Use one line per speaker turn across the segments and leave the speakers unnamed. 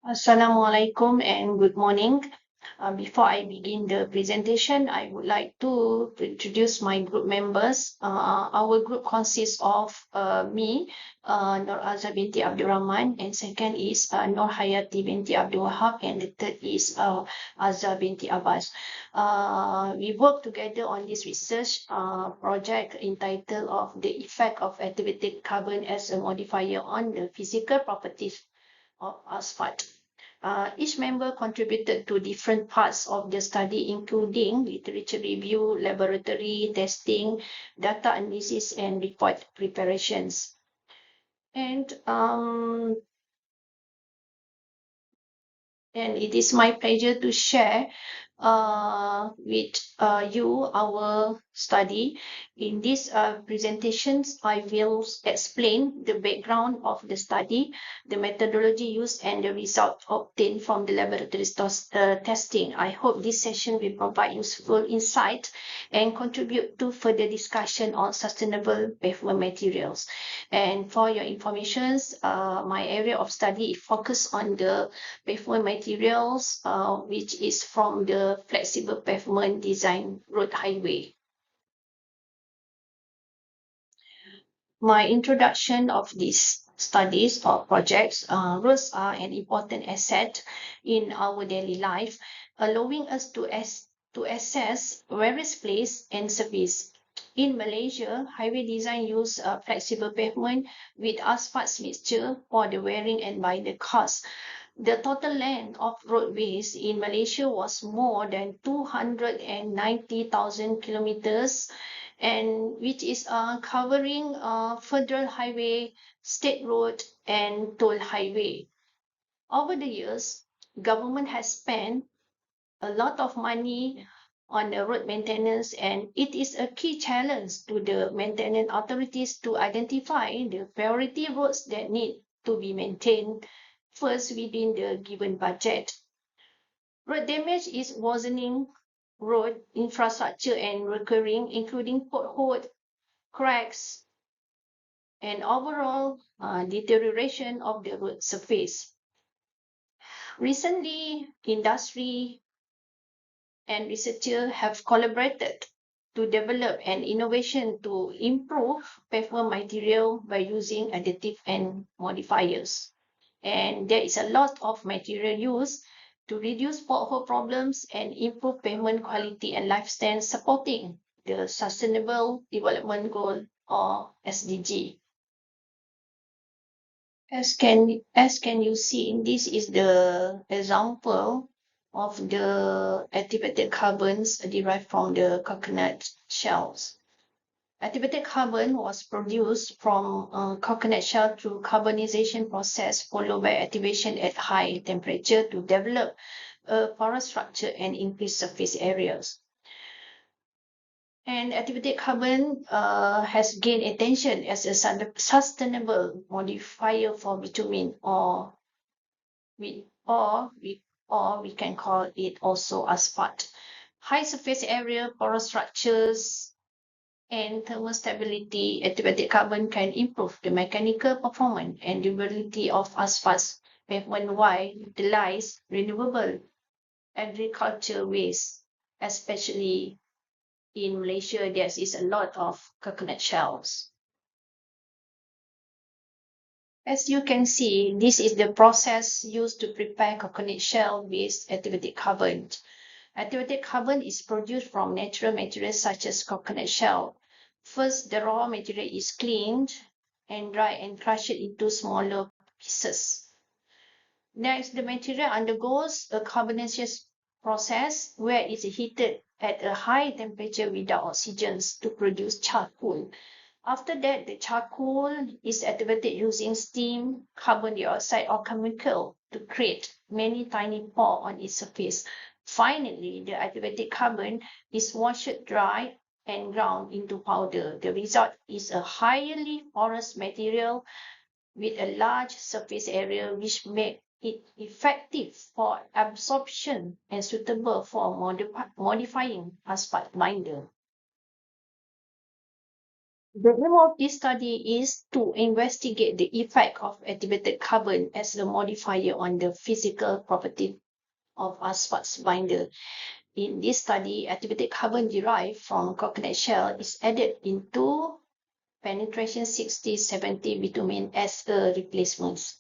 Assalamualaikum and good morning. Before I begin the presentation, I would like to introduce my group members. Our group consists of me, Nur Azza binti Abdul Rahman, and second is Nur Hayati binti Abdul Wahab, and the third is Azza binti Abbas. We work together on this research project entitled of the effect of activated carbon as a modifier on the physical properties of asphalt. Each member contributed to different parts of the study, including literature review, laboratory testing, data analysis, and report preparations. And it is my pleasure to share with you our study. In these presentations, I will explain the background of the study, the methodology used, and the result obtained from the laboratory testing. I hope this session will provide useful insight and contribute to further discussion on sustainable pavement materials. And for your information, my area of study focus on the pavement materials, which is from the flexible pavement design road highway. My introduction of these studies or projects, roads are an important asset in our daily life, allowing us to assess various place and surface. In Malaysia, highway design use flexible pavement with asphalt mixture for the wearing and by the cars. The total length of roadways in Malaysia was more than 290,000 kilometers, and which is covering federal highway, state road, and toll highway. Over the years, government has spent a lot of money on the road maintenance, and it is a key challenge to the maintenance authorities to identify the priority roads that need to be maintained first within the given budget. Road damage is worsening road infrastructure and recurring, including potholes, cracks, and overall deterioration of the road surface. Recently, industry and researchers have collaborated to develop an innovation to improve pavement material by using additive and modifiers. And there is a lot of material used to reduce pothole problems and improve pavement quality and lifestyle, supporting the Sustainable Development Goal or SDG. As can you see, this is the example of the activated carbons derived from the coconut shells. Activated carbon was produced from coconut shell through carbonization process followed by activation at high temperature to develop a porous structure and increase surface areas. And activated carbon has gained attention as a sustainable modifier for bitumen, or we can call it also asphalt. High surface area, porous structures, and thermal stability. Activated carbon can improve the mechanical performance and durability of asphalt pavement while utilize renewable agriculture waste, especially in Malaysia. There is a lot of coconut shells. As you can see, this is the process used to prepare coconut shell with activated carbon. Activated carbon is produced from natural materials such as coconut shell. First, the raw material is cleaned and dried and crushed into smaller pieces. Next, the material undergoes a carbonation process where it is heated at a high temperature without oxygen to produce charcoal. After that, the charcoal is activated using steam, carbon dioxide, or chemical to create many tiny pores on its surface. Finally, the activated carbon is washed dry and ground into powder. The result is a highly porous material with a large surface area, which makes it effective for absorption and suitable for modifying asphalt binder. The aim of this study is to investigate the effect of activated carbon as a modifier on the physical property of asphalt binder. In this study, activated carbon derived from coconut shell is added into penetration 60-70 bitumen as a replacement.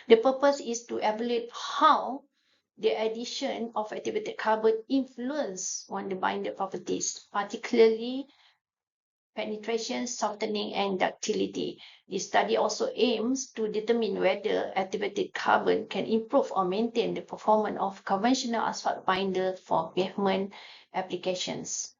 The purpose is to evaluate how the addition of activated carbon influence on the binder properties, particularly penetration, softening, and ductility. This study also aims to determine whether activated carbon can improve or maintain the performance of conventional asphalt binder for pavement applications.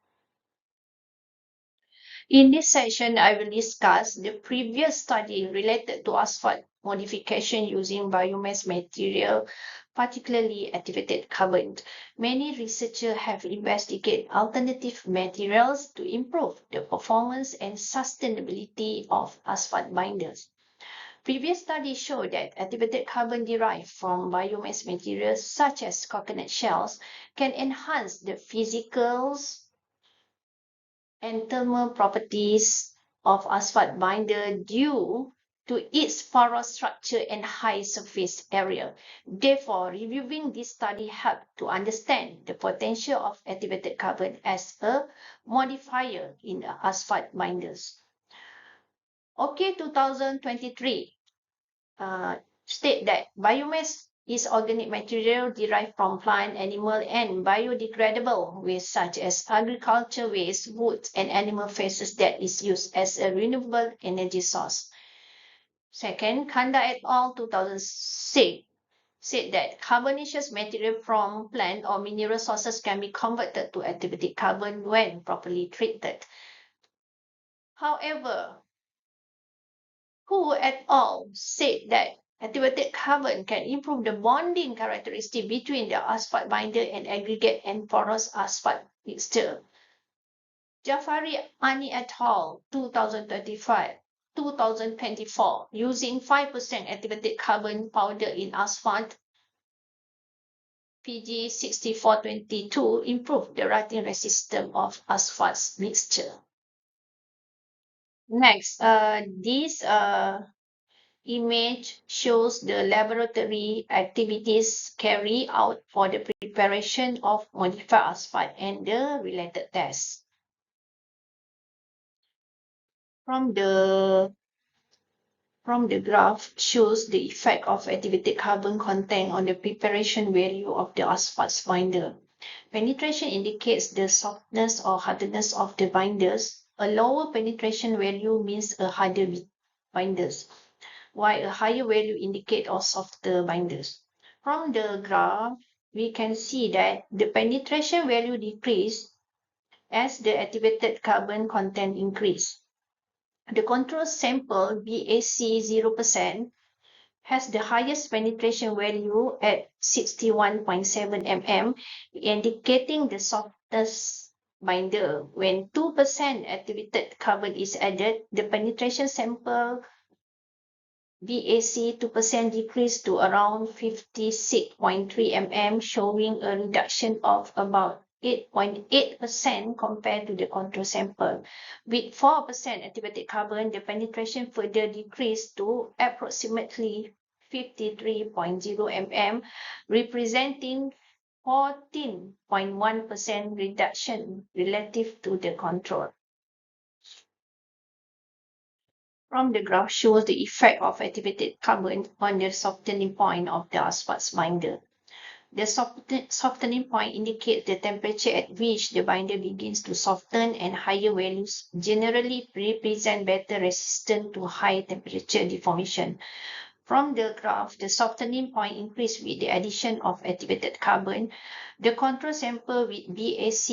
In this session, I will discuss the previous study related to asphalt modification using biomass material, particularly activated carbon. Many researchers have investigated alternative materials to improve the performance and sustainability of asphalt binders. Previous studies show that activated carbon derived from biomass materials such as coconut shells can enhance the physical and thermal properties of asphalt binder due to its porous structure and high surface area. Therefore, reviewing this study helped to understand the potential of activated carbon as a modifier in asphalt binders. OK 2023 state that biomass is organic material derived from plant, animal, and biodegradable waste such as agriculture waste, wood, and animal feces that is used as a renewable energy source. Second, Kanda et al. 2006 said that carbonaceous material from plant or mineral sources can be converted to activated carbon when properly treated. However, Hu et al. Said that activated carbon can improve the bonding characteristic between the asphalt binder and aggregate and porous asphalt mixture. Jafari Ani et al. 2024, using 5% activated carbon powder in asphalt PG 6422 improved the rotting resistance of asphalt mixture. Next, this image shows the laboratory activities carried out for the preparation of modified asphalt and the related tests. From the graph shows the effect of activated carbon content on the preparation value of the asphalt binder. Penetration indicates the softness or hardness of the binders. A lower penetration value means a harder binders, while a higher value indicates a softer binders. From the graph, we can see that the penetration value decreased as the activated carbon content increased. The control sample BAC 0% has the highest penetration value at 61.7 mm, indicating the softest binder. When 2% activated carbon is added, the penetration sample BAC 2% decreased to around 56.3 mm, showing a reduction of about 8.8% compared to the control sample. With 4% activated carbon, the penetration further decreased to approximately 53.0 mm, representing 14.1% reduction relative to the control. From the graph shows the effect of activated carbon on the softening point of the asphalt binder. The softening point indicates the temperature at which the binder begins to soften, and higher values generally represent better resistance to high temperature deformation. From the graph, the softening point increased with the addition of activated carbon. The control sample with BAC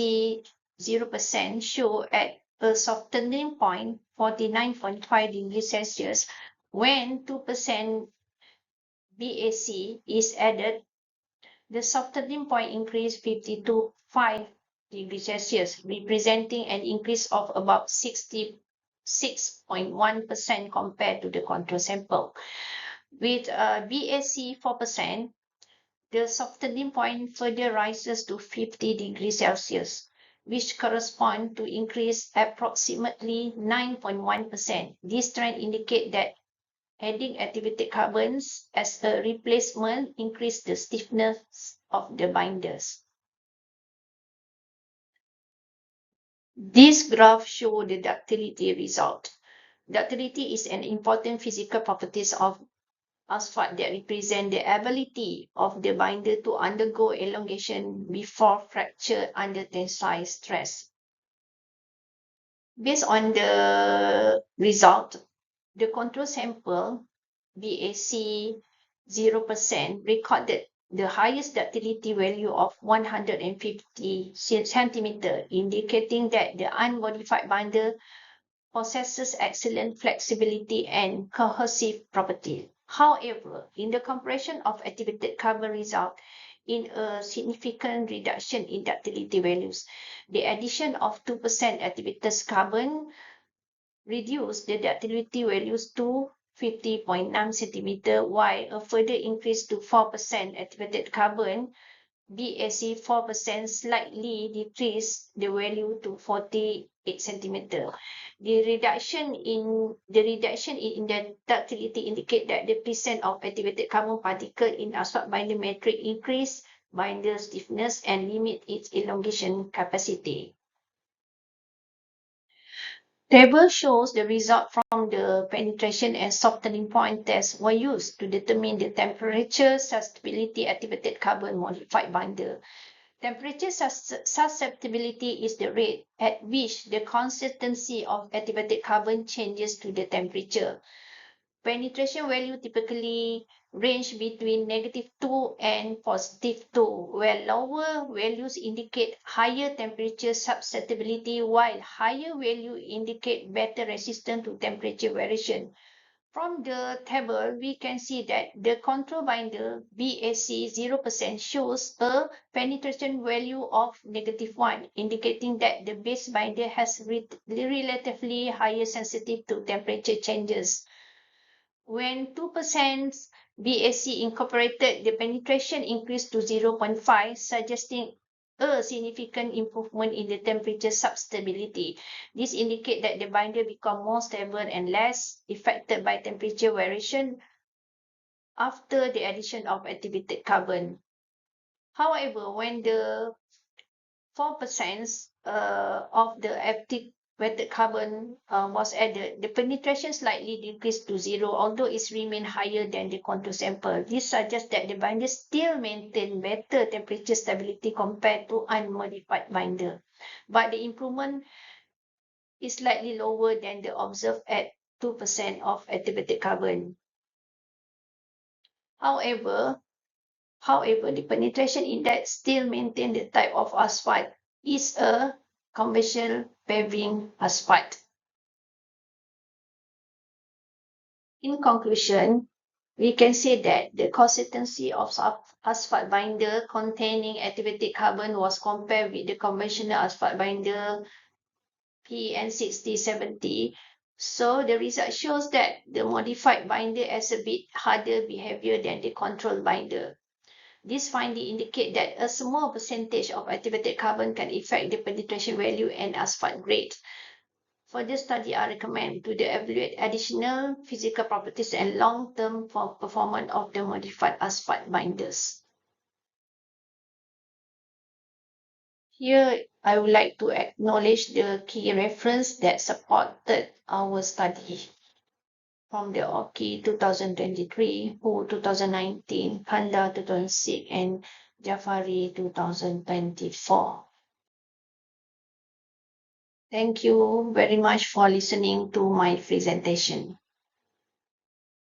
0% show at a softening point 49.5 degrees Celsius. When 2% BAC is added, the softening point increased 52.5 degrees Celsius, representing an increase of about 66.1% compared to the control sample. With BAC 4%, the softening point further rises to 50 degrees Celsius. which correspond to increase approximately 9.1%. This trend indicates that adding activated carbons as a replacement increase the stiffness of the binders. This graph shows the ductility result. Ductility is an important physical property of asphalt that represent the ability of the binder to undergo elongation before fracture under tensile stress. Based on the result, the control sample BAC 0% recorded the highest ductility value of 150 centimeter, indicating that the unmodified binder possesses excellent flexibility and cohesive property. However, in the comparison of activated carbon result in a significant reduction in ductility values, the addition of 2% activated carbon reduced the ductility values to 50.9 centimeter, while a further increase to 4% activated carbon BAC 4% slightly decreased the value to 48 centimeter. The reduction in the ductility indicate that the percent of activated carbon particle in asphalt binder matrix increase binder stiffness and limit its elongation capacity. Table shows the result from the penetration and softening point test were used to determine the temperature susceptibility activated carbon modified binder. Temperature susceptibility is the rate at which the consistency of activated carbon changes to the temperature. Penetration value typically range between -2 and +2, where lower values indicate higher temperature susceptibility, while higher value indicate better resistance to temperature variation. From the table, we can see that the control binder BAC 0% shows a penetration value of -1, indicating that the base binder has relatively higher sensitivity to temperature changes. When 2% BAC incorporated, the penetration increased to 0.5, suggesting a significant improvement in the temperature susceptibility. This indicates that the binder become more stable and less affected by temperature variation after the addition of activated carbon. However, when the 4% of the activated carbon was added, the penetration slightly decreased to 0, although it remained higher than the control sample. This suggests that the binder still maintain better temperature stability compared to unmodified binder, but the improvement is slightly lower than the observed at 2% of activated carbon. However, the penetration index still maintains the type of asphalt is a conventional paving asphalt. In conclusion, we can say that the consistency of asphalt binder containing activated carbon was compared with the conventional asphalt binder PN 6070. So the result shows that the modified binder has a bit harder behavior than the control binder. This finding indicates that a small percentage of activated carbon can affect the penetration value and asphalt grade. Further study are recommended to evaluate additional physical properties and long-term performance of the modified asphalt binders. Here, I would like to acknowledge the key reference that supported our study from the Oki 2023, Hu 2019, Kanda 2006, and Jafari 2024. Thank you very much for listening to my presentation.